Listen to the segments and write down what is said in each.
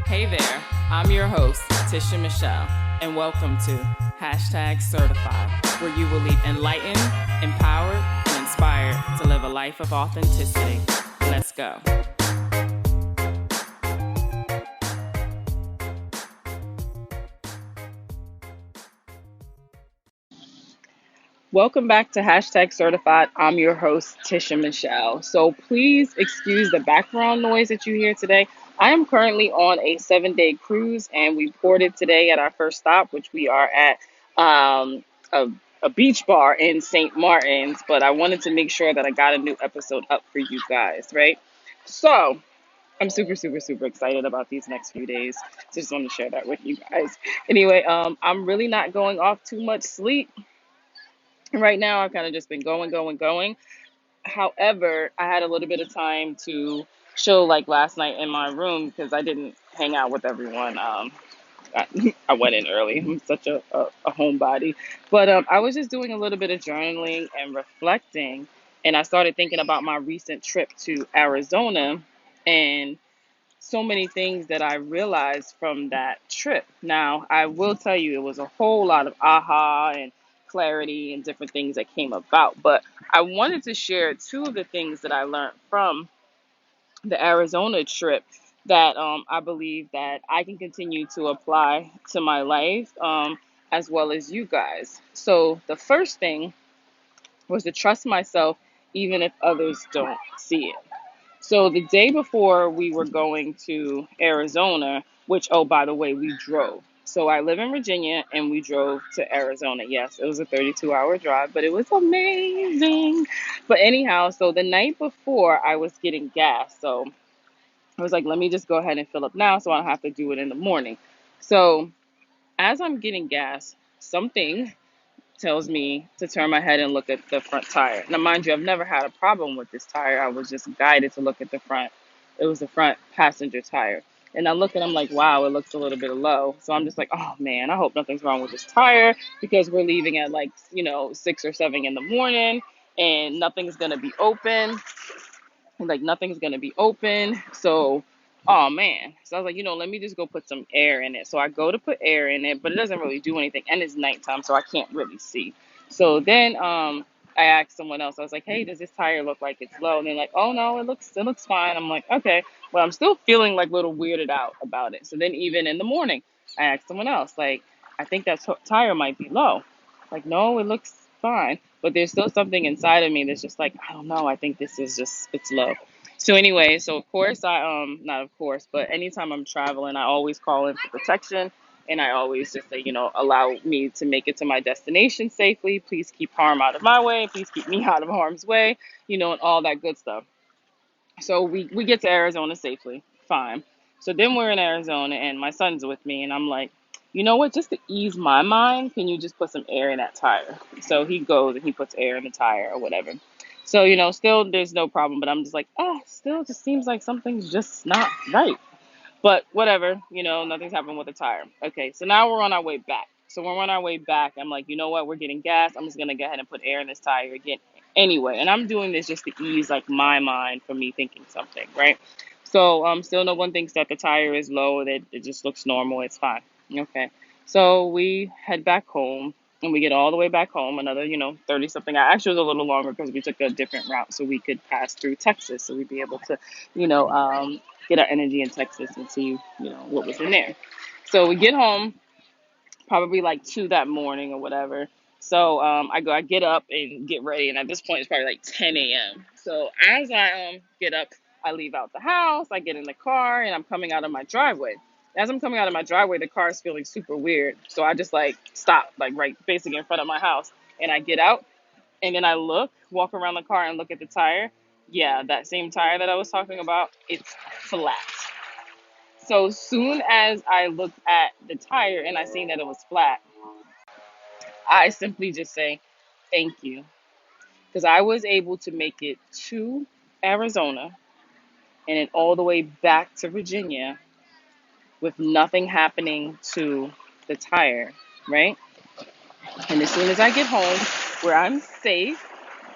Hey there, I'm your host, Tisha Michelle, and welcome to #Certified, where you will leave enlightened, empowered, and inspired to live a life of authenticity. Let's go. Welcome back to #Certified. I'm your host, Tisha Michelle. So please excuse the background noise that you hear today. I am currently on a 7-day cruise, and we boarded today at our first stop, which we are at um, a, a beach bar in St. Martin's. But I wanted to make sure that I got a new episode up for you guys, right? So I'm super, super, super excited about these next few days. Just want to share that with you guys. Anyway, I'm really not going off too much sleep right now. I've kind of just been going. However, I had a little bit of time to chill like last night in my room because I didn't hang out with everyone. I went in early. I'm such a homebody. But I was just doing a little bit of journaling and reflecting. And I started thinking about my recent trip to Arizona and so many things that I realized from that trip. Now, I will tell you, it was a whole lot of aha and clarity and different things that came about. But I wanted to share two of the things that I learned from the Arizona trip that I believe that I can continue to apply to my life, as well as you guys. So the first thing was to trust myself even if others don't see it. So the day before we were going to Arizona, which, oh, by the way, we drove. So I live in Virginia and we drove to Arizona. Yes, it was a 32-hour drive, but it was amazing. But anyhow, so the night before I was getting gas. So I was like, let me just go ahead and fill up now so I don't have to do it in the morning. So as I'm getting gas, something tells me to turn my head and look at the front tire. Now, mind you, I've never had a problem with this tire. I was just guided to look at the front. It was the front passenger tire. And I look and I'm like, wow, it looks a little bit low. So I'm just like, oh man, I hope nothing's wrong with this tire because we're leaving at like, 6 or 7 in the morning and nothing's going to be open. Like nothing's gonna be open. So, oh man. So I was like, let me just go put some air in it. So I go to put air in it, but it doesn't really do anything. And it's nighttime, so I can't really see. So then I asked someone else, I was like, hey, does this tire look like it's low? And they're like, oh no, it looks fine. I'm like, okay. But I'm still feeling like a little weirded out about it. So then even in the morning, I asked someone else, like, I think that tire might be low. Like, no, it looks fine. But there's still something inside of me that's just like, I don't know. I think this is just, it's low. So anyway, so of course not of course, but anytime I'm traveling, I always call in for protection. And I always just say, allow me to make it to my destination safely. Please keep harm out of my way. Please keep me out of harm's way, and all that good stuff. So we get to Arizona safely. Fine. So then we're in Arizona and my son's with me and I'm like, you know what, just to ease my mind, can you just put some air in that tire? So he goes and he puts air in the tire or whatever. So, still there's no problem, but I'm just like, still just seems like something's just not right. But whatever, nothing's happened with the tire. Okay, so now we're on our way back. So when we're on our way back, I'm like, you know what? We're getting gas. I'm just gonna go ahead and put air in this tire again. Anyway, and I'm doing this just to ease like my mind from me thinking something, right? So still no one thinks that the tire is low, that it just looks normal, it's fine. Okay. So we head back home and we get all the way back home, another, 30 something. Actually, it was a little longer because we took a different route so we could pass through Texas. So we'd be able to, you know, um, get our energy in Texas and see, what was in there. So we get home probably like 2 that morning or whatever. So I get up and get ready, and at this point it's probably like 10 a.m. So as I get up, I leave out the house, I get in the car, and I'm coming out of my driveway. As I'm coming out of my driveway, the car is feeling super weird. So I just like stop, like right basically in front of my house, and I get out, and then I walk around the car and look at the tire. Yeah, that same tire that I was talking about, it's flat. So soon as I looked at the tire and I seen that it was flat, I simply just say, thank you. Because I was able to make it to Arizona and then all the way back to Virginia with nothing happening to the tire, right? And as soon as I get home, where I'm safe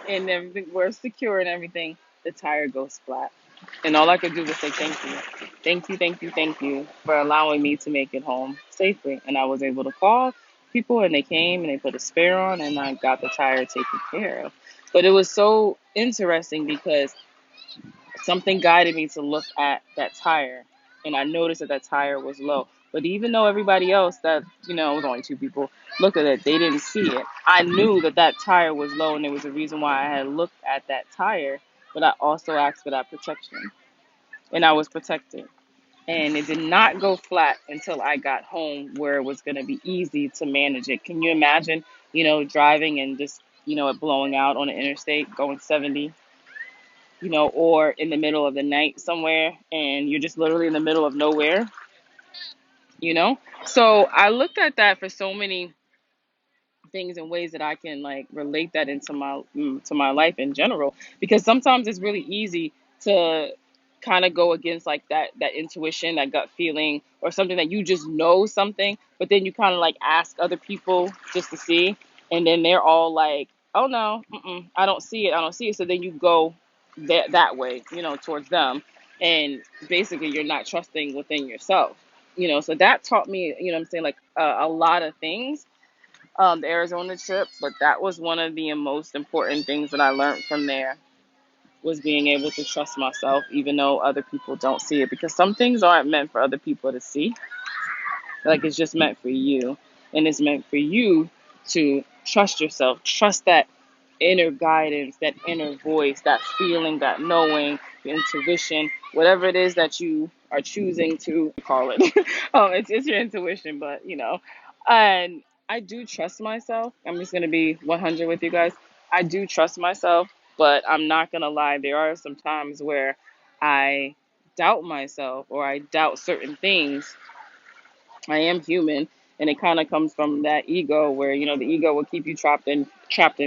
and everything, we're secure and everything, the tire goes flat. And all I could do was say thank you. Thank you, thank you, thank you for allowing me to make it home safely. And I was able to call people and they came and they put a spare on and I got the tire taken care of. But it was so interesting because something guided me to look at that tire and I noticed that that tire was low. But even though everybody else that, it was only two people, looked at it, they didn't see it. I knew that that tire was low and there was a reason why I had looked at that tire, but I also asked for that protection and I was protected. And it did not go flat until I got home where it was going to be easy to manage it. Can you imagine, driving and just, it blowing out on the interstate going 70, or in the middle of the night somewhere and you're just literally in the middle of nowhere, you know? So I looked at that for so many things and ways that I can like relate that into my life in general because sometimes it's really easy to kind of go against like that intuition, that gut feeling or something that you just know something, but then you kind of like ask other people just to see and then they're all like, "Oh no, I don't see it. I don't see it." So then you go that way, towards them and basically you're not trusting within yourself. So that taught me, what I'm saying, like a lot of things, the Arizona trip, but that was one of the most important things that I learned from there was being able to trust myself, even though other people don't see it, because some things aren't meant for other people to see. Like it's just meant for you, and it's meant for you to trust yourself, trust that inner guidance, that inner voice, that feeling, that knowing, the intuition, whatever it is that you are choosing to call it. It's your intuition, but and I do trust myself. I'm just gonna be 100 with you guys. I do trust myself, but I'm not gonna lie. There are some times where I doubt myself or I doubt certain things. I am human, and it kind of comes from that ego where the ego will keep you trapped in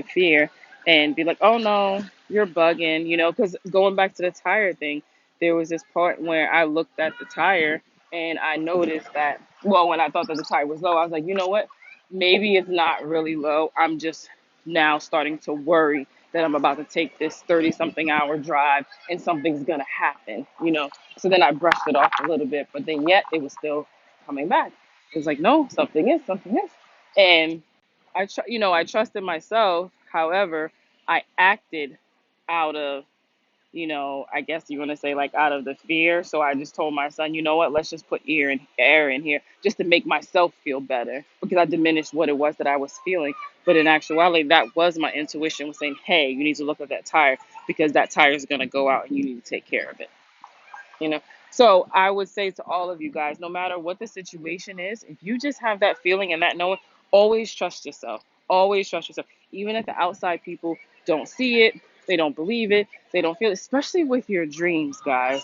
fear and be like, "Oh no, you're bugging," because going back to the tire thing, there was this part where I looked at the tire and I noticed that, well, when I thought that the tire was low, I was like, "You know what? Maybe it's not really low. I'm just now starting to worry that I'm about to take this 30 something hour drive and something's going to happen." So then I brushed it off a little bit, but then yet it was still coming back. It was like, no, something is. And I trusted myself. However, I acted out of, I guess you want to say like out of the fear. So I just told my son, you know what, let's just put air in here just to make myself feel better because I diminished what it was that I was feeling. But in actuality, that was my intuition was saying, hey, you need to look at that tire because that tire is going to go out and you need to take care of it you know so I would say to all of you guys, no matter what the situation is, if you just have that feeling and that knowing, always trust yourself, even if the outside people don't see it, they don't believe it, they don't feel it, especially with your dreams, guys.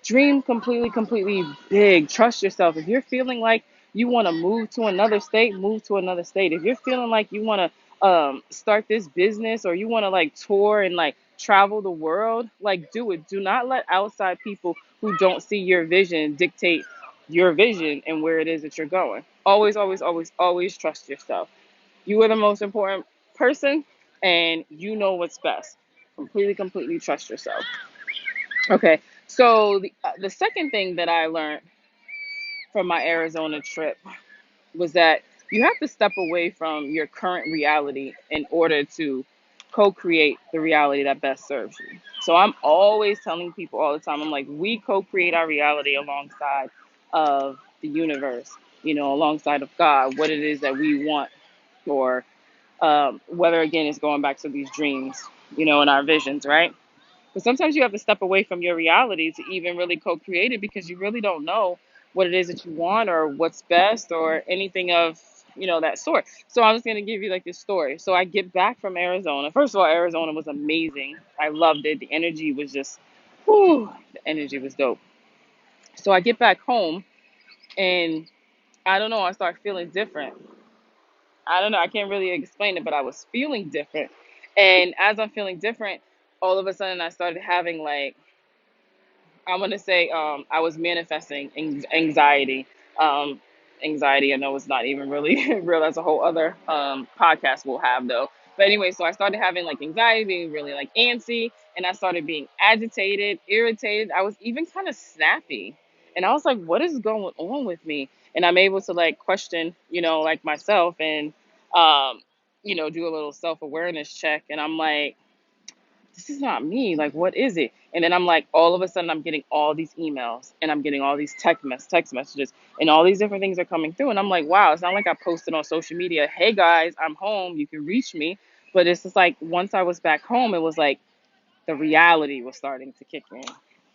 Dream completely big. Trust yourself. If you're feeling like you want to move to another state. If you're feeling like you want to start this business or you want to like tour and like travel the world, like do it. Do not let outside people who don't see your vision dictate your vision and where it is that you're going. Always trust yourself. You are the most important person and you know what's best. Completely trust yourself. Okay, so the second thing that I learned from my Arizona trip was that you have to step away from your current reality in order to co-create the reality that best serves you. So I'm always telling people all the time, I'm like, we co-create our reality alongside of the universe, alongside of God, what it is that we want, or whether again it's going back to these dreams, and our visions, right? But sometimes you have to step away from your reality to even really co-create it because you really don't know what it is that you want or what's best or anything of, that sort. So I'm just going to give you like this story. So I get back from Arizona. First of all, Arizona was amazing. I loved it. The energy was just, whew, the energy was dope. So I get back home and I don't know, I start feeling different. I don't know, I can't really explain it, but I was feeling different. And as I'm feeling different, all of a sudden I started having like, I want to say I was manifesting anxiety. Anxiety, I know it's not even really real. That's a whole other podcast we'll have though. But anyway, so I started having like anxiety, being really like antsy, and I started being agitated, irritated. I was even kind of snappy. And I was like, what is going on with me? And I'm able to like question, like myself and, um, do a little self awareness check. And I'm like, this is not me. Like, what is it? And then I'm like, all of a sudden, I'm getting all these emails and I'm getting all these text messages, and all these different things are coming through. And I'm like, wow, it's not like I posted on social media, hey guys, I'm home, you can reach me. But it's just like, once I was back home, it was like, the reality was starting to kick in,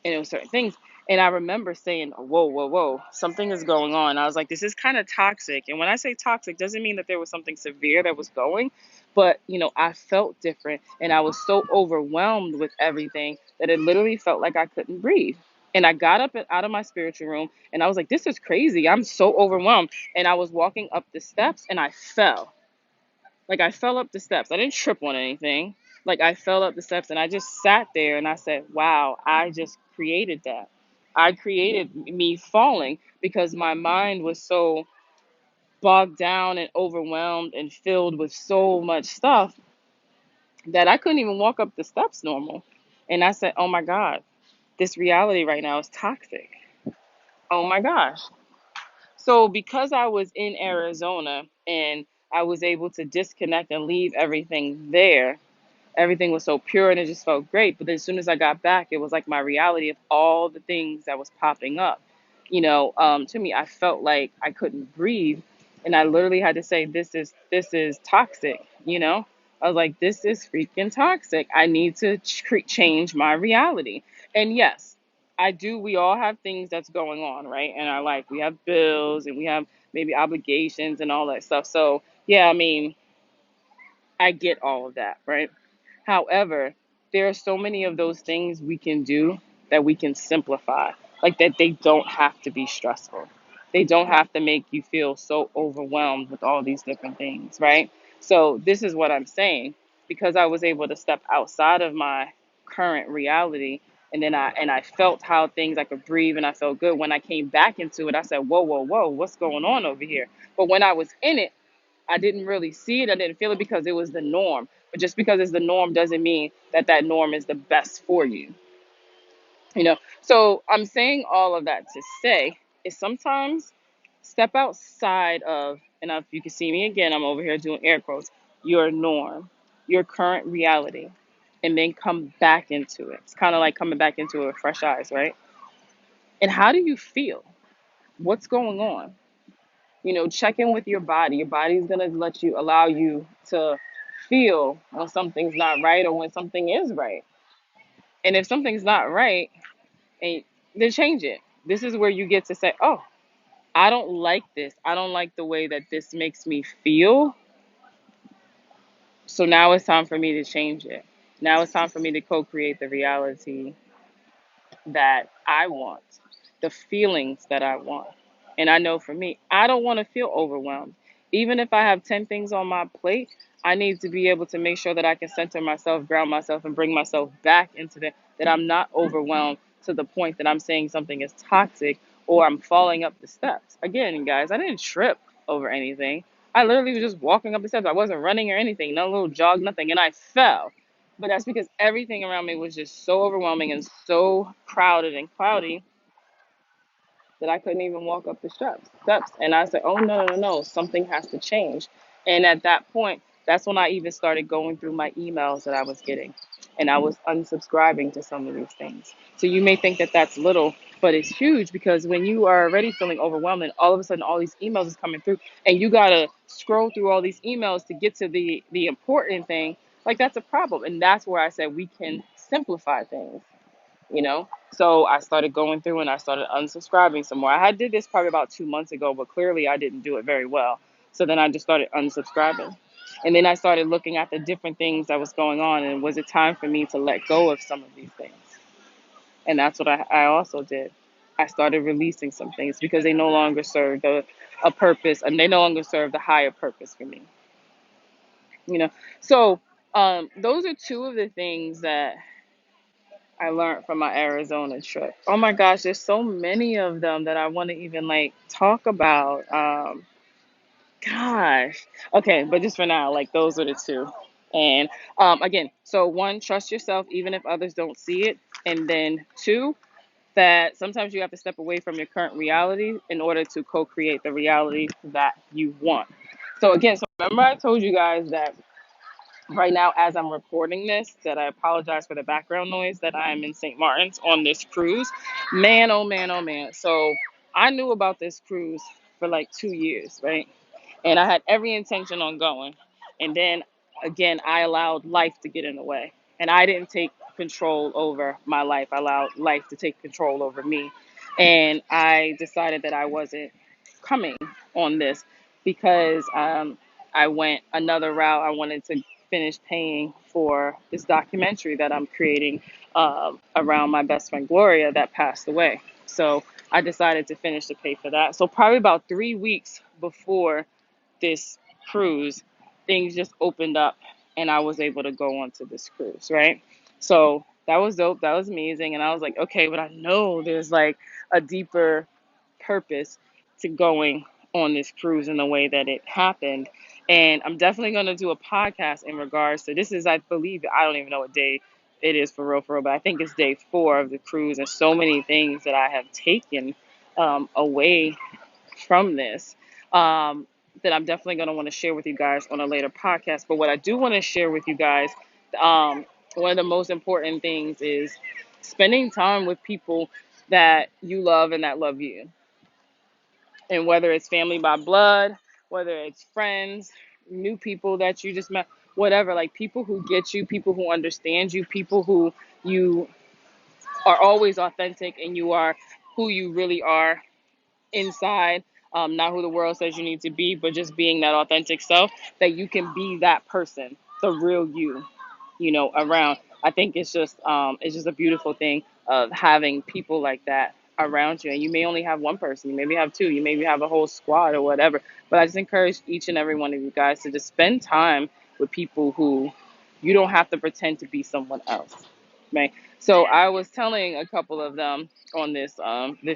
and it was certain things. And I remember saying, whoa, whoa, whoa, something is going on. I was like, this is kind of toxic. And when I say toxic, doesn't mean that there was something severe that was going, but I felt different, and I was so overwhelmed with everything that it literally felt like I couldn't breathe. And I got up and out of my spiritual room, and I was like, this is crazy, I'm so overwhelmed. And I was walking up the steps and I fell. Like, I fell up the steps. I didn't trip on anything. Like, I fell up the steps and I just sat there and I said, wow, I just created that. I created me falling because my mind was so bogged down and overwhelmed and filled with so much stuff that I couldn't even walk up the steps normal. And I said, oh my God, this reality right now is toxic. Oh my gosh. So, because I was in Arizona and I was able to disconnect and leave everything there, everything was so pure and it just felt great. But then as soon as I got back, it was like my reality of all the things that was popping up. To me, I felt like I couldn't breathe, and I literally had to say, "This is toxic." I was like, "This is freaking toxic. I need to change my reality." And yes, I do. We all have things that's going on, right? And our life, we have bills and we have maybe obligations and all that stuff. So yeah, I mean, I get all of that, right? However, there are so many of those things we can do that we can simplify, like that they don't have to be stressful. They don't have to make you feel so overwhelmed with all these different things, right? So, this is what I'm saying, because I was able to step outside of my current reality, and then I felt how things, I could breathe and I felt good. When I came back into it, I said, whoa, whoa, whoa, what's going on over here? But when I was in it, I didn't really see it. I didn't feel it because it was the norm. But just because it's the norm doesn't mean that that norm is the best for you. So I'm saying all of that to say is sometimes step outside of, and if you can see me again, I'm over here doing air quotes, your norm, your current reality, and then come back into it. It's kind of like coming back into it with fresh eyes, right? And how do you feel? What's going on? Check in with your body. Your body's going to allow you to feel when something's not right or when something is right. And if something's not right, and then change it. This is where you get to say, oh, I don't like this. I don't like the way that this makes me feel. So now it's time for me to change it. Now it's time for me to co create the reality that I want, the feelings that I want. And I know for me, I don't want to feel overwhelmed. Even if I have 10 things on my plate, I need to be able to make sure that I can center myself, ground myself, and bring myself back into that I'm not overwhelmed to the point that I'm saying something is toxic or I'm falling up the steps. Again, guys, I didn't trip over anything. I literally was just walking up the steps. I wasn't running or anything, no little jog, nothing. And I fell. But that's because everything around me was just so overwhelming and so crowded and cloudy that I couldn't even walk up the steps. And I said, oh, no, no, no, no, something has to change. And at that point, that's when I even started going through my emails that I was getting. And I was unsubscribing to some of these things. So you may think that that's little, but it's huge, because when you are already feeling overwhelmed and all of a sudden all these emails is coming through and you got to scroll through all these emails to get to the important thing, like, that's a problem. And that's where I said we can simplify things. So I started going through and I started unsubscribing some more. I had did this probably about 2 months ago, but clearly I didn't do it very well. So then I just started unsubscribing. And then I started looking at the different things that was going on, and was it time for me to let go of some of these things? And that's what I also did. I started releasing some things because they no longer served a purpose, and they no longer serve the higher purpose for me. You know. So those are two of the things that I learned from my Arizona trip. Oh my gosh, there's so many of them that I want to even like talk about. Gosh. Okay, but just for now, like, those are the two. And again, so one, trust yourself even if others don't see it. And then two, that sometimes you have to step away from your current reality in order to co-create the reality that you want. So again, so remember I told you guys that right now as I'm recording this, that I apologize for the background noise, that I am in St. Martin's on this cruise. Man, oh man, oh man. So I knew about this cruise for like 2 years, right? And I had every intention on going. And then again, I allowed life to get in the way. And I didn't take control over my life. I allowed life to take control over me. And I decided that I wasn't coming on this because I went another route. I wanted to finish paying for this documentary that I'm creating around my best friend Gloria that passed away. So I decided to finish to pay for that. So probably about 3 weeks before this cruise, things just opened up and I was able to go onto this cruise, right? So that was dope. That was amazing. And I was like, okay, but I know there's like a deeper purpose to going on this cruise in the way that it happened. And I'm definitely going to do a podcast in regards to this. Is, I believe, I don't even know what day it is for real, but I think it's day 4 of the cruise. And so many things that I have taken away from this that I'm definitely going to want to share with you guys on a later podcast. But what I do want to share with you guys, one of the most important things is spending time with people that you love and that love you. And whether it's family by blood, whether it's friends, new people that you just met, whatever, like people who get you, people who understand you, people who you are always authentic and you are who you really are inside, not who the world says you need to be, but just being that authentic self, that you can be that person, the real you, around. I think it's just a beautiful thing of having people like that around you. And you may only have one person, you maybe have two, you maybe have a whole squad or whatever. But I just encourage each and every one of you guys to just spend time with people who you don't have to pretend to be someone else. Right. So I was telling a couple of them on this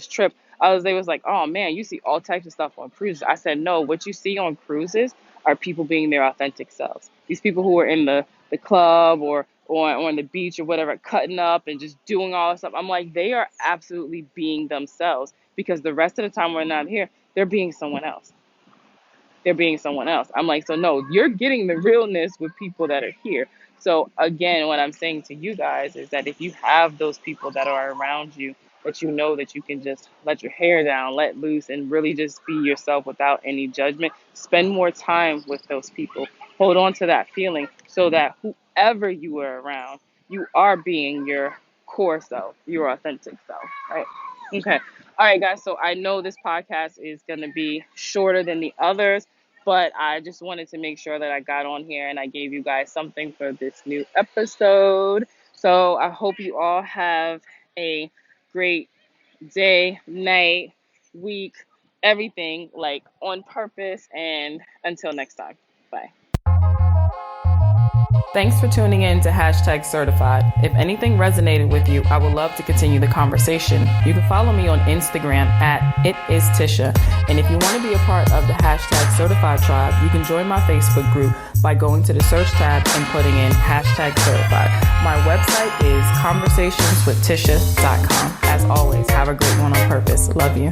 trip, they was like, oh man, you see all types of stuff on cruises. I said, no, what you see on cruises are people being their authentic selves. These people who are in the club or on the beach or whatever, cutting up and just doing all this stuff. I'm like, they are absolutely being themselves, because the rest of the time we're not here, they're being someone else. They're being someone else. I'm like, so no, you're getting the realness with people that are here. So again, what I'm saying to you guys is that if you have those people that are around you, that you know that you can just let your hair down, let loose, and really just be yourself without any judgment, spend more time with those people. Hold on to that feeling so that whoever you are around, you are being your core self, your authentic self, right? Okay. All right, guys. So I know this podcast is going to be shorter than the others, but I just wanted to make sure that I got on here and I gave you guys something for this new episode. So I hope you all have a great day, night, week, everything, like on purpose. And until next time, bye. Thanks for tuning in to #certified. If anything resonated with you, I would love to continue the conversation. You can follow me on Instagram at @itistisha. And if you want to be a part of the #certified tribe, you can join my Facebook group by going to the search tab and putting in #certified. My website is conversationswithtisha.com. As always, have a great one on purpose. Love you.